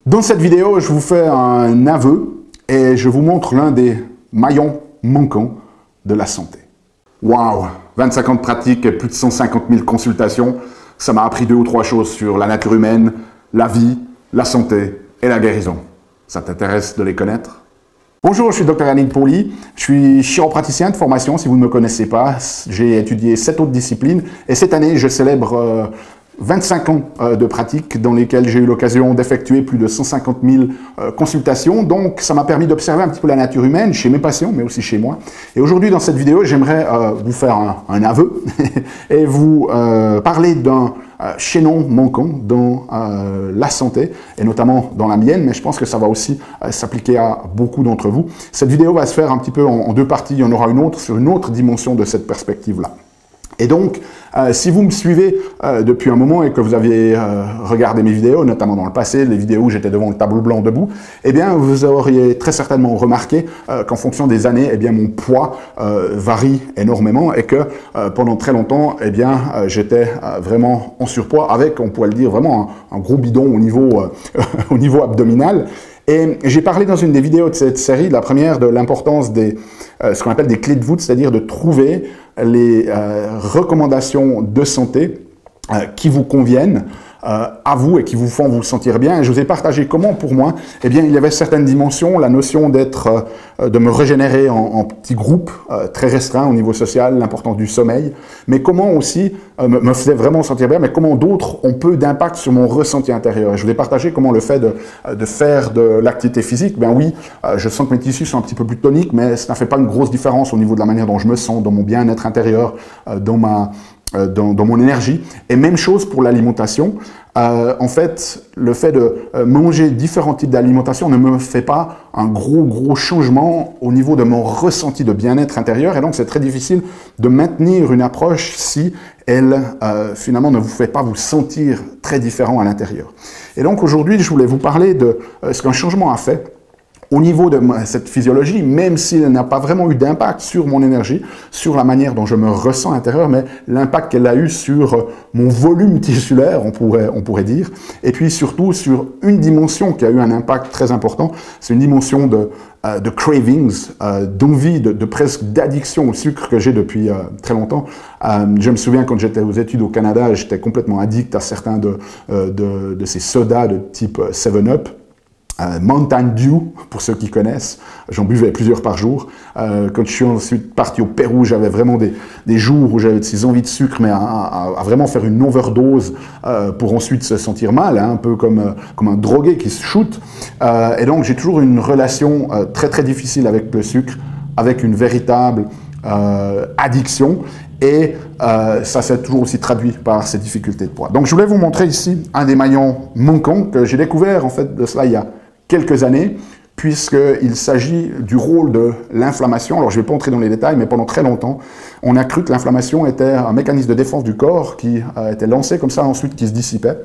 Dans cette vidéo, je vous fais un aveu et je vous montre l'un des maillons manquants de la santé. Waouh! 25 ans de pratique et plus de 150 000 consultations, ça m'a appris 2 ou 3 choses sur la nature humaine, la vie, la santé et la guérison. Ça t'intéresse de les connaître? Bonjour, je suis Dr Yannick Pauly, je suis chiropraticien de formation, si vous ne me connaissez pas. J'ai étudié 7 autres disciplines et cette année, je célèbre 25 ans de pratique dans lesquels j'ai eu l'occasion d'effectuer plus de 150 000 consultations. Donc, ça m'a permis d'observer un petit peu la nature humaine chez mes patients, mais aussi chez moi. Et aujourd'hui, dans cette vidéo, j'aimerais vous faire un aveu et vous parler d'un chaînon manquant dans la santé, et notamment dans la mienne, mais je pense que ça va aussi s'appliquer à beaucoup d'entre vous. Cette vidéo va se faire un petit peu en 2 parties. Il y en aura une autre sur une autre dimension de cette perspective-là. Et donc, si vous me suivez depuis un moment et que vous avez regardé mes vidéos, notamment dans le passé, les vidéos où j'étais devant le tableau blanc debout, eh bien, vous auriez très certainement remarqué qu'en fonction des années, eh bien, mon poids varie énormément et que pendant très longtemps, eh bien, j'étais vraiment en surpoids avec, on pourrait le dire, vraiment un gros bidon au niveau abdominal. Et j'ai parlé dans une des vidéos de cette série, la première, de l'importance des ce qu'on appelle des clés de voûte, c'est-à-dire de trouver les recommandations de santé qui vous conviennent à vous et qui vous font vous sentir bien. Et je vous ai partagé comment, pour moi, eh bien, il y avait certaines dimensions, la notion d'être, de me régénérer en petits groupes très restreints au niveau social, l'importance du sommeil, mais comment aussi me faisait vraiment sentir bien, mais comment d'autres ont peu d'impact sur mon ressenti intérieur. Et je vous ai partagé comment le fait de faire de l'activité physique, ben oui, je sens que mes tissus sont un petit peu plus toniques, mais ça ne fait pas une grosse différence au niveau de la manière dont je me sens, dans mon bien-être intérieur, dans mon énergie. Et même chose pour l'alimentation. En fait, le fait de manger différents types d'alimentation ne me fait pas un gros changement au niveau de mon ressenti de bien-être intérieur. Et donc, c'est très difficile de maintenir une approche si elle, finalement, ne vous fait pas vous sentir très différent à l'intérieur. Et donc, aujourd'hui, je voulais vous parler de ce qu'un changement a fait au niveau de cette physiologie, même s'il n'a pas vraiment eu d'impact sur mon énergie, sur la manière dont je me ressens à l'intérieur, mais l'impact qu'elle a eu sur mon volume tissulaire, on pourrait dire, et puis surtout sur une dimension qui a eu un impact très important, c'est une dimension de cravings, d'envie, de presque d'addiction au sucre que j'ai depuis très longtemps. Je me souviens quand j'étais aux études au Canada, j'étais complètement addict à certains de ces sodas de type 7-Up. Mountain Dew, pour ceux qui connaissent, j'en buvais plusieurs par jour. Quand je suis ensuite parti au Pérou, j'avais vraiment des jours où j'avais ces envies de sucre, mais à vraiment faire une overdose pour ensuite se sentir mal, hein, un peu comme un drogué qui se shoot. Et donc j'ai toujours une relation très difficile avec le sucre, avec une véritable addiction. Et ça s'est toujours aussi traduit par ces difficultés de poids. Donc je voulais vous montrer ici un des maillons manquants que j'ai découvert en fait de cela il y a quelques années, puisqu'il s'agit du rôle de l'inflammation. Alors, je ne vais pas entrer dans les détails, mais pendant très longtemps, on a cru que l'inflammation était un mécanisme de défense du corps qui était lancé comme ça, ensuite qui se dissipait.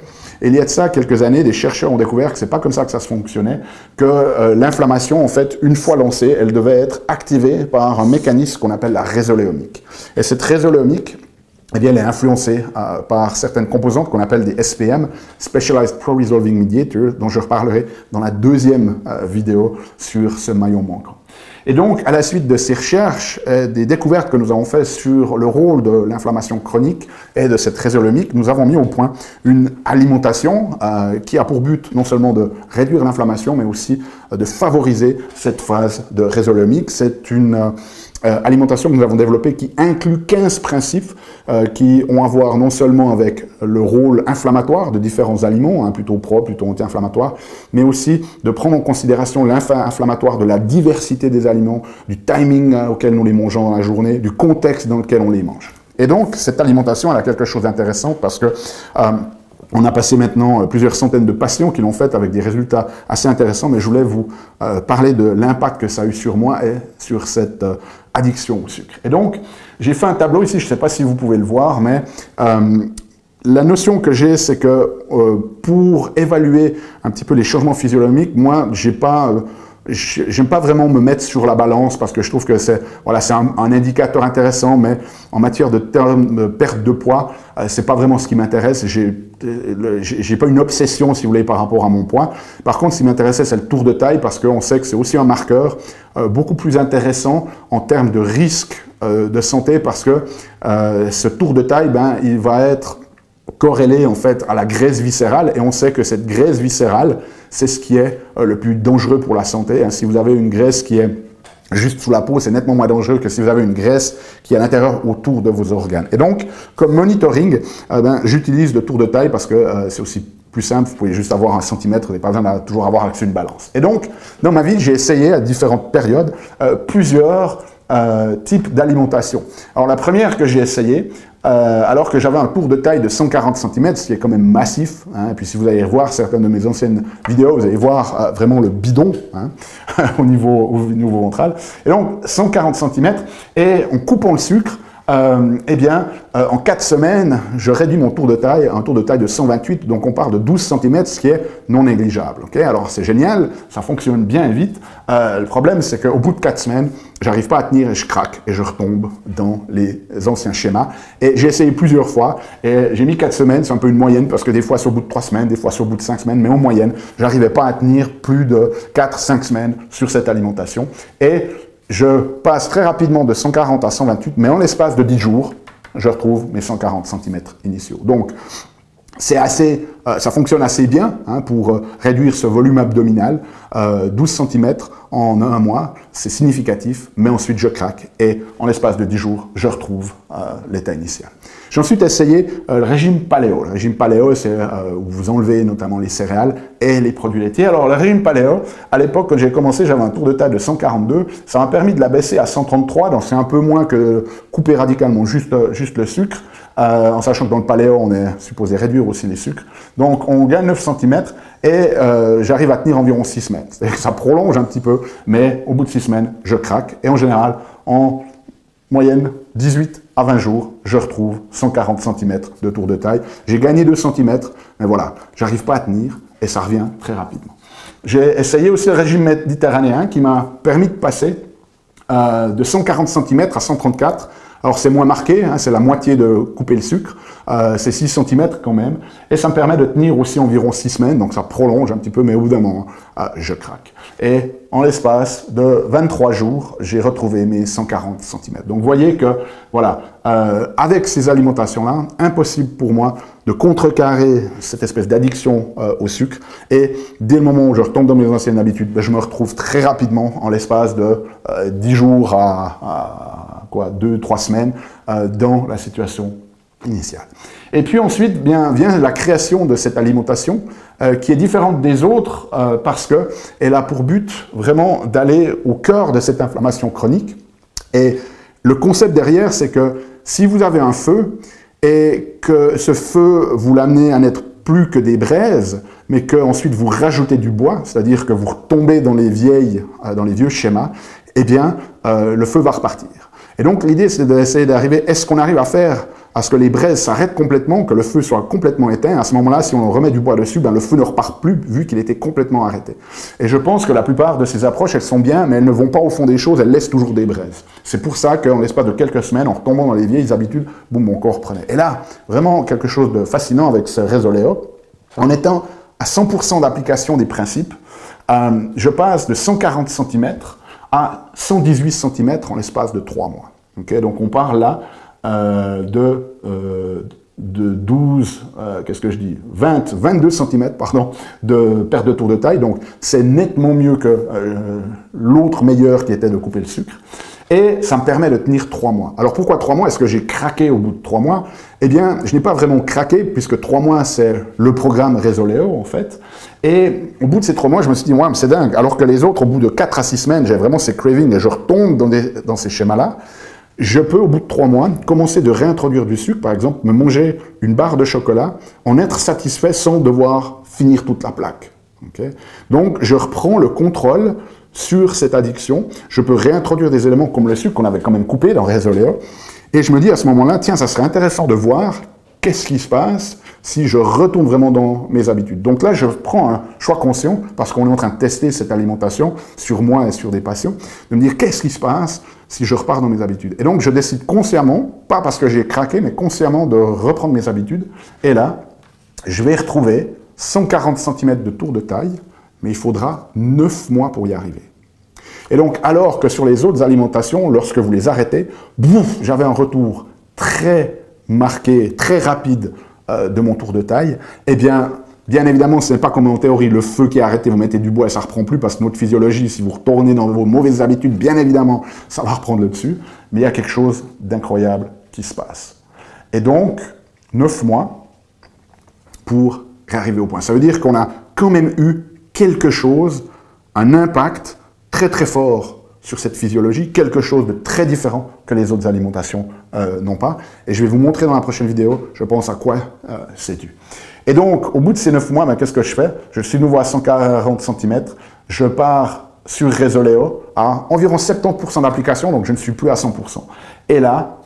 Et il y a de ça quelques années, des chercheurs ont découvert que ce n'est pas comme ça que ça se fonctionnait, que l'inflammation, en fait, une fois lancée, elle devait être activée par un mécanisme qu'on appelle la résoléomique. Et cette résoléomique, eh bien, elle est influencée par certaines composantes qu'on appelle des SPM, Specialized Pro-Resolving Mediators, dont je reparlerai dans la 2e vidéo sur ce maillon manquant. Et donc, à la suite de ces recherches, des découvertes que nous avons faites sur le rôle de l'inflammation chronique et de cette résoléomique, nous avons mis au point une alimentation qui a pour but non seulement de réduire l'inflammation, mais aussi de favoriser cette phase de résoléomique. C'est une alimentation que nous avons développée qui inclut 15 principes qui ont à voir non seulement avec le rôle inflammatoire de différents aliments, hein, plutôt propres, plutôt anti-inflammatoires, mais aussi de prendre en considération l'inflammatoire de la diversité des aliments, du timing auquel nous les mangeons dans la journée, du contexte dans lequel on les mange. Et donc, cette alimentation, elle a quelque chose d'intéressant parce que on a passé maintenant plusieurs centaines de patients qui l'ont fait avec des résultats assez intéressants, mais je voulais vous parler de l'impact que ça a eu sur moi et sur cette addiction au sucre. Et donc, j'ai fait un tableau ici, je ne sais pas si vous pouvez le voir, mais la notion que j'ai, c'est que pour évaluer un petit peu les changements physiologiques, moi, je n'ai pas j'aime pas vraiment me mettre sur la balance parce que je trouve que c'est voilà, c'est un indicateur intéressant, mais en matière de perte de poids, c'est pas vraiment ce qui m'intéresse. J'ai pas une obsession, si vous voulez, par rapport à mon poids. Par contre, ce qui m'intéressait, c'est le tour de taille parce qu'on sait que c'est aussi un marqueur beaucoup plus intéressant en termes de risque de santé parce que ce tour de taille, ben, il va être corrélé en fait à la graisse viscérale et on sait que cette graisse viscérale, c'est ce qui est le plus dangereux pour la santé. Si vous avez une graisse qui est juste sous la peau, c'est nettement moins dangereux que si vous avez une graisse qui est à l'intérieur autour de vos organes. Et donc, comme monitoring, j'utilise le tour de taille parce que c'est aussi plus simple, vous pouvez juste avoir un centimètre, vous n'avez pas besoin de toujours avoir accès à une balance. Et donc, dans ma vie, j'ai essayé à différentes périodes plusieurs types d'alimentation. Alors la première que j'ai essayé, alors que j'avais un tour de taille de 140 cm, ce qui est quand même massif, hein, et puis si vous allez voir certaines de mes anciennes vidéos, vous allez voir vraiment le bidon hein, au niveau ventral. Et donc 140 cm, et en coupant le sucre, en 4 semaines, je réduis mon tour de taille à un tour de taille de 128, donc on part de 12 cm, ce qui est non négligeable. Okay, alors c'est génial, ça fonctionne bien et vite. Le problème, c'est qu'au bout de 4 semaines, j'arrive pas à tenir et je craque et je retombe dans les anciens schémas. Et j'ai essayé plusieurs fois et j'ai mis 4 semaines, c'est un peu une moyenne parce que des fois c'est au bout de 3 semaines, des fois c'est au bout de 5 semaines, mais en moyenne, j'arrivais pas à tenir plus de 4-5 semaines sur cette alimentation. Et je passe très rapidement de 140 à 128, mais en l'espace de 10 jours, je retrouve mes 140 cm initiaux. Donc, c'est assez, ça fonctionne assez bien hein, pour réduire ce volume abdominal. 12 cm en un mois, c'est significatif, mais ensuite je craque et en l'espace de 10 jours, je retrouve l'état initial. J'ai ensuite essayé le régime paléo. Le régime paléo, c'est où vous enlevez notamment les céréales et les produits laitiers. Alors le régime paléo, à l'époque, quand j'ai commencé, j'avais un tour de taille de 142. Ça m'a permis de la baisser à 133, donc c'est un peu moins que couper radicalement juste le sucre. En sachant que dans le paléo, on est supposé réduire aussi les sucres. Donc, on gagne 9 cm et j'arrive à tenir environ 6 semaines. C'est-à-dire que ça prolonge un petit peu, mais au bout de 6 semaines, je craque. Et en général, en moyenne, 18 à 20 jours, je retrouve 140 cm de tour de taille. J'ai gagné 2 cm, mais voilà, j'arrive pas à tenir et ça revient très rapidement. J'ai essayé aussi le régime méditerranéen qui m'a permis de passer de 140 cm à 134. Alors c'est moins marqué, hein, c'est la moitié de couper le sucre, c'est 6 cm quand même, et ça me permet de tenir aussi environ 6 semaines, donc ça prolonge un petit peu, mais au bout d'un moment, je craque. Et en l'espace de 23 jours, j'ai retrouvé mes 140 cm. Donc vous voyez que, voilà, avec ces alimentations-là, impossible pour moi de contrecarrer cette espèce d'addiction au sucre, et dès le moment où je retombe dans mes anciennes habitudes, ben, je me retrouve très rapidement, en l'espace de 10 jours à 2-3 semaines dans la situation initiale. Et puis ensuite vient la création de cette alimentation qui est différente des autres parce qu'elle a pour but vraiment d'aller au cœur de cette inflammation chronique. Et le concept derrière, c'est que si vous avez un feu et que ce feu vous l'amenez à n'être plus que des braises, mais qu'ensuite vous rajoutez du bois, c'est-à-dire que vous retombez dans les vieux schémas, eh bien le feu va repartir. Et donc l'idée c'est d'essayer d'arriver, est-ce qu'on arrive à faire à ce que les braises s'arrêtent complètement, que le feu soit complètement éteint. À ce moment-là, si on remet du bois dessus, ben, le feu ne repart plus vu qu'il était complètement arrêté. Et je pense que la plupart de ces approches, elles sont bien, mais elles ne vont pas au fond des choses, elles laissent toujours des braises. C'est pour ça qu'en l'espace de quelques semaines, en retombant dans les vieilles habitudes, boum, mon corps reprenait. Et là, vraiment quelque chose de fascinant avec ce Resoleo, en étant à 100% d'application des principes, je passe de 140 cm à 118 cm en l'espace de 3 mois. Okay, donc on parle là de 12, qu'est-ce que je dis, 22 cm pardon, de perte de tour de taille. Donc c'est nettement mieux que l'autre meilleur qui était de couper le sucre. Et ça me permet de tenir 3 mois. Alors pourquoi 3 mois? Est-ce que j'ai craqué au bout de 3 mois? Eh bien, je n'ai pas vraiment craqué, puisque 3 mois, c'est le programme Resoleo, en fait. Et au bout de ces 3 mois, je me suis dit, ouais, mais c'est dingue. Alors que les autres, au bout de 4 à 6 semaines, j'ai vraiment ces cravings et je retombe dans ces schémas-là. Je peux, au bout de 3 mois, commencer de réintroduire du sucre, par exemple, me manger une barre de chocolat, en être satisfait sans devoir finir toute la plaque. Okay? Donc, je reprends le contrôle sur cette addiction. Je peux réintroduire des éléments comme le sucre qu'on avait quand même coupé dans Resoleo. Et je me dis à ce moment-là, tiens, ça serait intéressant de voir qu'est-ce qui se passe si je retourne vraiment dans mes habitudes. Donc là, je prends un choix conscient, parce qu'on est en train de tester cette alimentation sur moi et sur des patients, de me dire qu'est-ce qui se passe si je repars dans mes habitudes. Et donc, je décide consciemment, pas parce que j'ai craqué, mais consciemment de reprendre mes habitudes. Et là, je vais retrouver 140 cm de tour de taille, mais il faudra 9 mois pour y arriver. Et donc, alors que sur les autres alimentations, lorsque vous les arrêtez, bouf, j'avais un retour très marqué, très rapide de mon tour de taille, eh bien évidemment, ce n'est pas comme en théorie, le feu qui est arrêté, vous mettez du bois et ça ne reprend plus, parce que notre physiologie, si vous retournez dans vos mauvaises habitudes, bien évidemment, ça va reprendre le dessus, mais il y a quelque chose d'incroyable qui se passe. Et donc, 9 mois pour arriver au point. Ça veut dire qu'on a quand même eu quelque chose, un impact très très fort sur cette physiologie, quelque chose de très différent que les autres alimentations n'ont pas. Et je vais vous montrer dans la prochaine vidéo, je pense, à quoi c'est dû. Et donc, au bout de ces 9 mois, qu'est-ce que je fais? Je suis nouveau à 140 cm, je pars sur Resoleo à environ 70% d'application, donc je ne suis plus à 100%. Et là,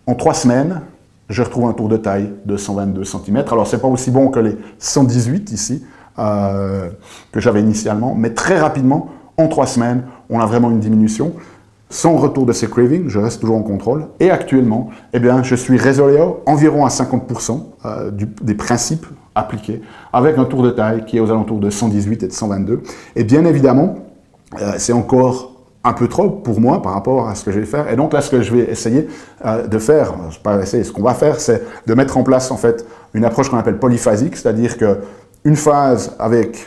en 3 semaines, je retrouve un tour de taille de 122 cm. Alors, ce n'est pas aussi bon que les 118 ici, que j'avais initialement, mais très rapidement, en 3 semaines, on a vraiment une diminution. Sans retour de ces cravings, je reste toujours en contrôle. Et actuellement, eh bien, je suis Resoleo environ à 50% des principes appliqués, avec un tour de taille qui est aux alentours de 118 et de 122. Et bien évidemment, c'est encore un peu trop pour moi par rapport à ce que je vais faire. Et donc là, ce que je vais essayer de faire, pas essayer, ce qu'on va faire, c'est de mettre en place en fait une approche qu'on appelle polyphasique, c'est-à-dire qu'une phase avec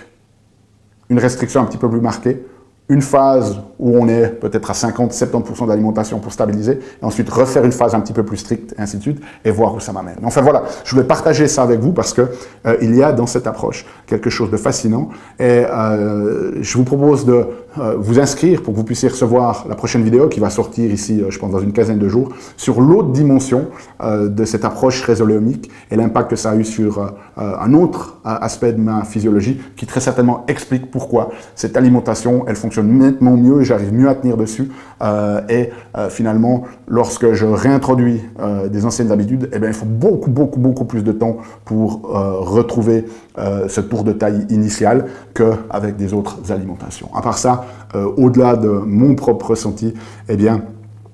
une restriction un petit peu plus marquée, une phase où on est peut-être à 50-70% d'alimentation pour stabiliser, et ensuite refaire une phase un petit peu plus stricte, et ainsi de suite, et voir où ça m'amène. Enfin voilà, je voulais partager ça avec vous parce que il y a dans cette approche quelque chose de fascinant, et je vous propose de vous inscrire pour que vous puissiez recevoir la prochaine vidéo qui va sortir ici, je pense, dans une quinzaine de jours, sur l'autre dimension de cette approche résoléomique et l'impact que ça a eu sur un autre aspect de ma physiologie qui très certainement explique pourquoi cette alimentation, elle fonctionne nettement mieux et j'arrive mieux à tenir dessus. Finalement, lorsque je réintroduis des anciennes habitudes, eh bien, il faut beaucoup plus de temps pour retrouver ce tour de taille initial qu'avec des autres alimentations. À part ça, au-delà de mon propre ressenti, eh bien,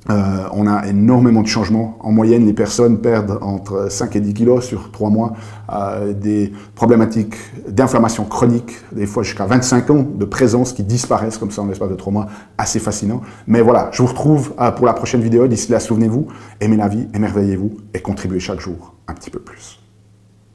on a énormément de changements. En moyenne, les personnes perdent entre 5 et 10 kilos sur 3 mois, des problématiques d'inflammation chronique, des fois jusqu'à 25 ans de présence qui disparaissent comme ça en l'espace de 3 mois, assez fascinant. Mais voilà, je vous retrouve pour la prochaine vidéo. D'ici là, souvenez-vous, aimez la vie, émerveillez-vous et contribuez chaque jour un petit peu plus.